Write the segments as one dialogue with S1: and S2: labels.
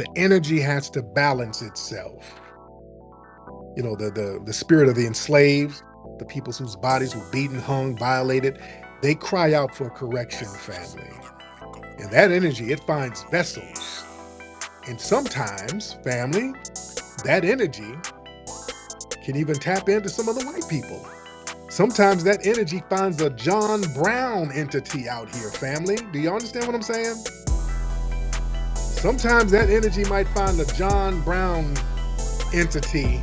S1: The energy has to balance itself. You know, the spirit of the enslaved, the peoples whose bodies were beaten, hung, violated, they cry out for correction, family. And that energy, it finds vessels. And sometimes, family, that energy can even tap into some of the white people. Sometimes that energy finds a John Brown entity out here, family. Do you understand what I'm saying? Sometimes that energy might find a John Brown entity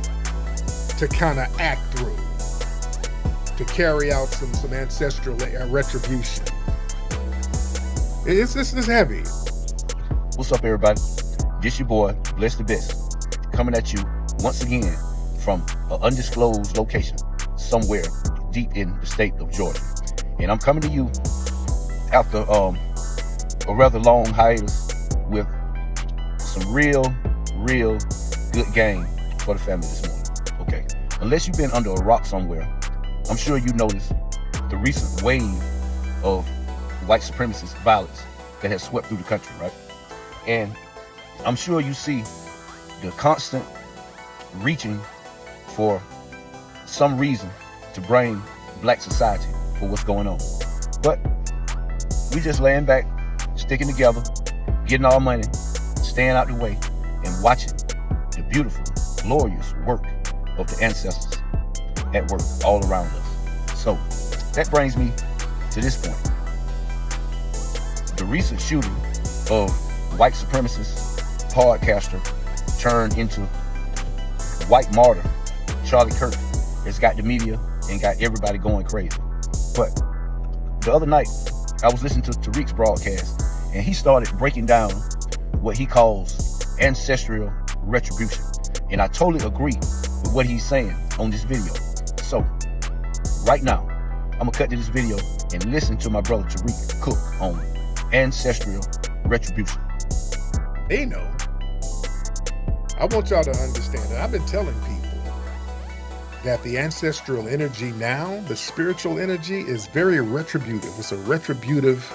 S1: to kind of act through, to carry out some ancestral retribution. It's heavy.
S2: What's up, everybody? This your boy, Bless the Best, coming at you once again from an undisclosed location somewhere deep in the state of Georgia. And I'm coming to you after a rather long hiatus with some real good game for the family this morning. Okay, unless you've been under a rock somewhere, I'm sure you noticed the recent wave of white supremacist violence that has swept through the country, right? And I'm sure you see the constant reaching for some reason to blame black society for what's going on. But we just laying back, sticking together, getting our money, staying out the way, and watching the beautiful, glorious work of the ancestors at work all around us. So that brings me to this point. The recent shooting of white supremacist podcaster turned into white martyr Charlie Kirk has got the media and got everybody going crazy. But the other night, I was listening to Tariq's broadcast, and he started breaking down what he calls ancestral retribution. And I totally agree with what he's saying on this video. So, right now, I'm gonna cut to this video and listen to my brother Tariq cook on ancestral retribution.
S1: They know. I want y'all to understand that I've been telling people that the ancestral energy now, the spiritual energy, is very retributive. It's a retributive,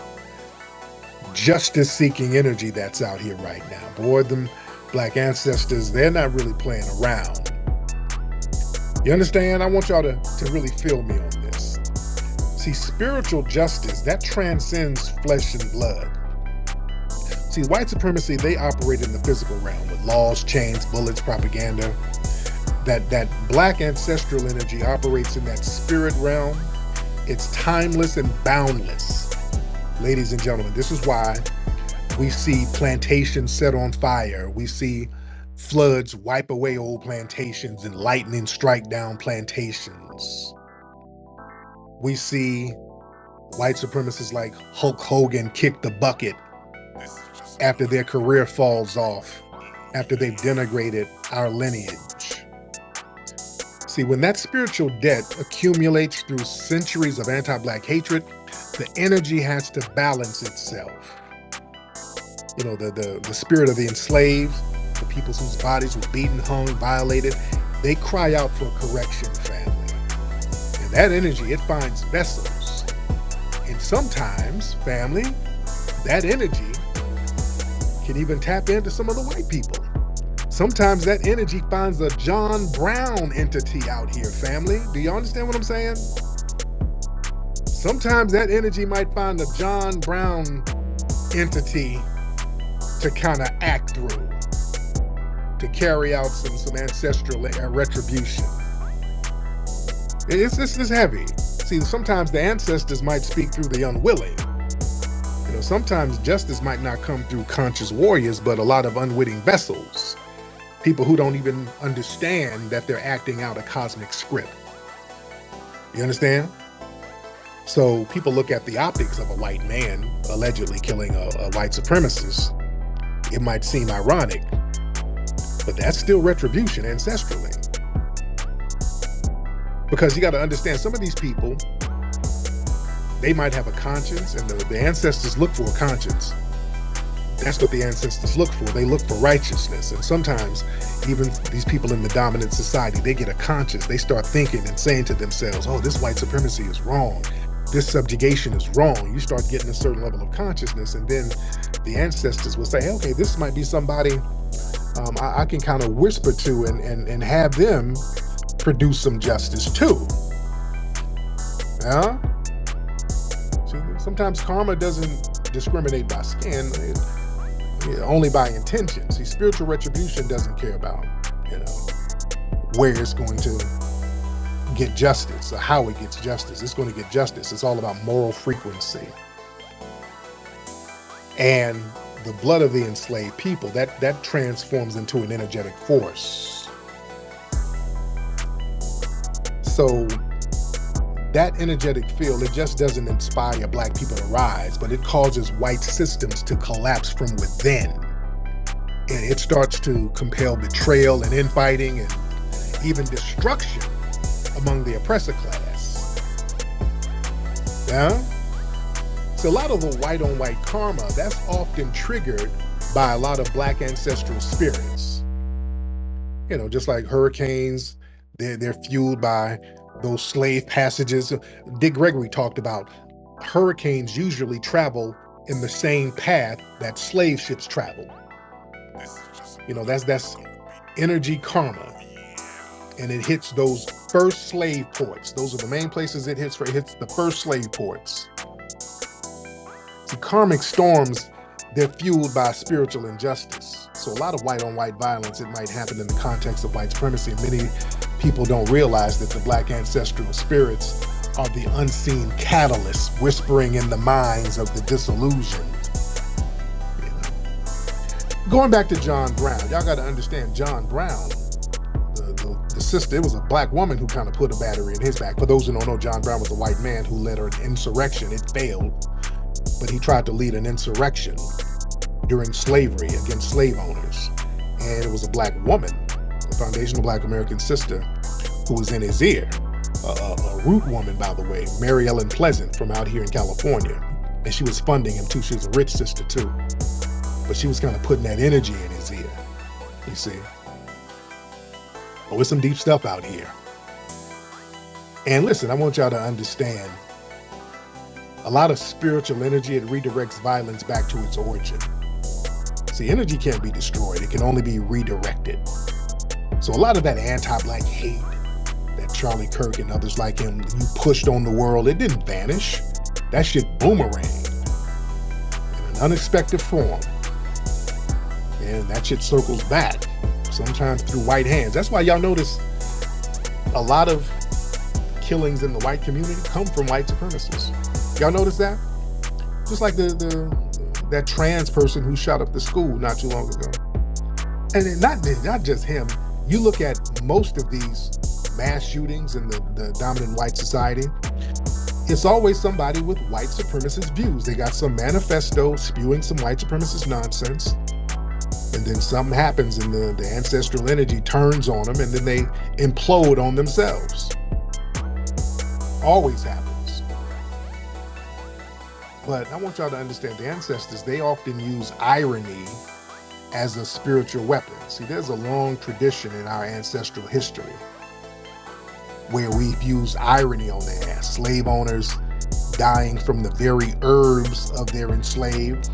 S1: justice-seeking energy that's out here right now. Boy, them black ancestors, they're not really playing around. You understand? I want y'all to really feel me on this. See, spiritual justice, that transcends flesh and blood. See, white supremacy, they operate in the physical realm with laws, chains, bullets, propaganda. That black ancestral energy operates in that spirit realm. It's timeless and boundless. Ladies and gentlemen, this is why we see plantations set on fire. We see floods wipe away old plantations and lightning strike down plantations. We see white supremacists like Hulk Hogan kick the bucket after their career falls off, after they've denigrated our lineage. See, when that spiritual debt accumulates through centuries of anti-black hatred, the energy has to balance itself. You know, the spirit of the enslaved, the peoples whose bodies were beaten, hung, violated, they cry out for correction, family. And that energy, it finds vessels. And sometimes, family, that energy can even tap into some of the white people. Sometimes that energy finds a John Brown entity out here, family. Do you understand what I'm saying? Sometimes that energy might find a John Brown entity to kind of act through, to carry out some ancestral retribution. It's heavy. See, sometimes the ancestors might speak through the unwilling. You know, sometimes justice might not come through conscious warriors, but a lot of unwitting vessels. People who don't even understand that they're acting out a cosmic script. You understand? So people look at the optics of a white man allegedly killing a white supremacist. It might seem ironic, but that's still retribution ancestrally. Because you got to understand, some of these people, they might have a conscience, and the ancestors look for a conscience. That's what the ancestors look for. They look for righteousness. And sometimes even these people in the dominant society, they get a conscience. They start thinking and saying to themselves, oh, this white supremacy is wrong. This subjugation is wrong. You start getting a certain level of consciousness, and then the ancestors will say, hey, okay, this might be somebody I can kind of whisper to and have them produce some justice too. Yeah. See, sometimes karma doesn't discriminate by skin, only by intention. See, spiritual retribution doesn't care about, where it's going to get justice or how it gets justice. It's going to get justice. It's all about moral frequency. And the blood of the enslaved people, that transforms into an energetic force. So that energetic field, it just doesn't inspire Black people to rise, but it causes white systems to collapse from within. And it starts to compel betrayal and infighting and even destruction among the oppressor class. Yeah? So a lot of the white on white karma, that's often triggered by a lot of Black ancestral spirits. Just like hurricanes, they're fueled by those slave passages. Dick Gregory talked about hurricanes usually travel in the same path that slave ships travel. That's energy karma. And it hits those first slave ports. Those are the main places it hits. It hits the first slave ports. See, karmic storms, they're fueled by spiritual injustice. So a lot of white on white violence, it might happen in the context of white supremacy. Many people don't realize that the Black ancestral spirits are the unseen catalysts whispering in the minds of the disillusioned. Going back to John Brown, y'all got to understand John Brown, the sister, it was a Black woman who kind of put a battery in his back. For those who don't know, John Brown was a white man who led an insurrection. It failed, but he tried to lead an insurrection during slavery against slave owners. And it was a Black woman, a foundational Black American sister, who was in his ear. A root woman, by the way, Mary Ellen Pleasant from out here in California. And she was funding him too. She was a rich sister too. But she was kind of putting that energy in his ear, you see. But with some deep stuff out here. And listen, I want y'all to understand, a lot of spiritual energy, it redirects violence back to its origin. See, energy can't be destroyed. It can only be redirected. So a lot of that anti-Black hate that Charlie Kirk and others like him, you pushed on the world, it didn't vanish. That shit boomeranged in an unexpected form. And that shit circles back, sometimes through white hands. That's why y'all notice a lot of killings in the white community come from white supremacists. Y'all notice that? Just like that trans person who shot up the school not too long ago. And not just him. You look at most of these mass shootings in the dominant white society, it's always somebody with white supremacist views. They got some manifesto spewing some white supremacist nonsense, and then something happens and the ancestral energy turns on them, and then they implode on themselves. Always happens. But I want y'all to understand, the ancestors, they often use irony as a spiritual weapon. See, there's a long tradition in our ancestral history where we've used irony on their ass. Slave owners dying from the very herbs of their enslaved.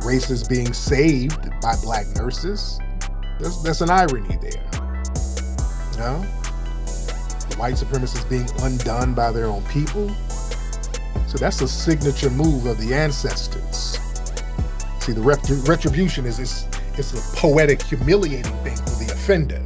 S1: Races being saved by Black nurses. There's an irony there. The white supremacists being undone by their own people. So that's a signature move of the ancestors. See, the retribution is it's a poetic, humiliating thing for the offender.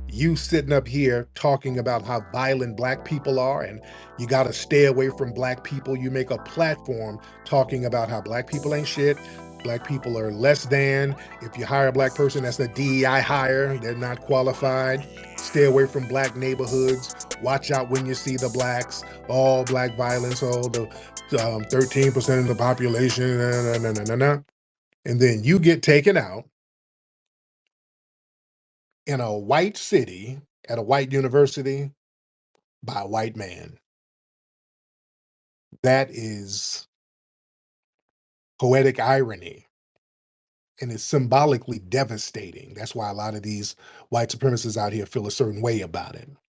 S1: You sitting up here talking about how violent Black people are and you got to stay away from Black people. You make a platform talking about how Black people ain't shit. Black people are less than. If you hire a Black person, that's a DEI hire. They're not qualified. Stay away from Black neighborhoods. Watch out when you see the Blacks. All Black violence, all the 13% of the population. And then you get taken out in a white city at a white university by a white man. That is poetic irony, and it's symbolically devastating. That's why a lot of these white supremacists out here feel a certain way about it.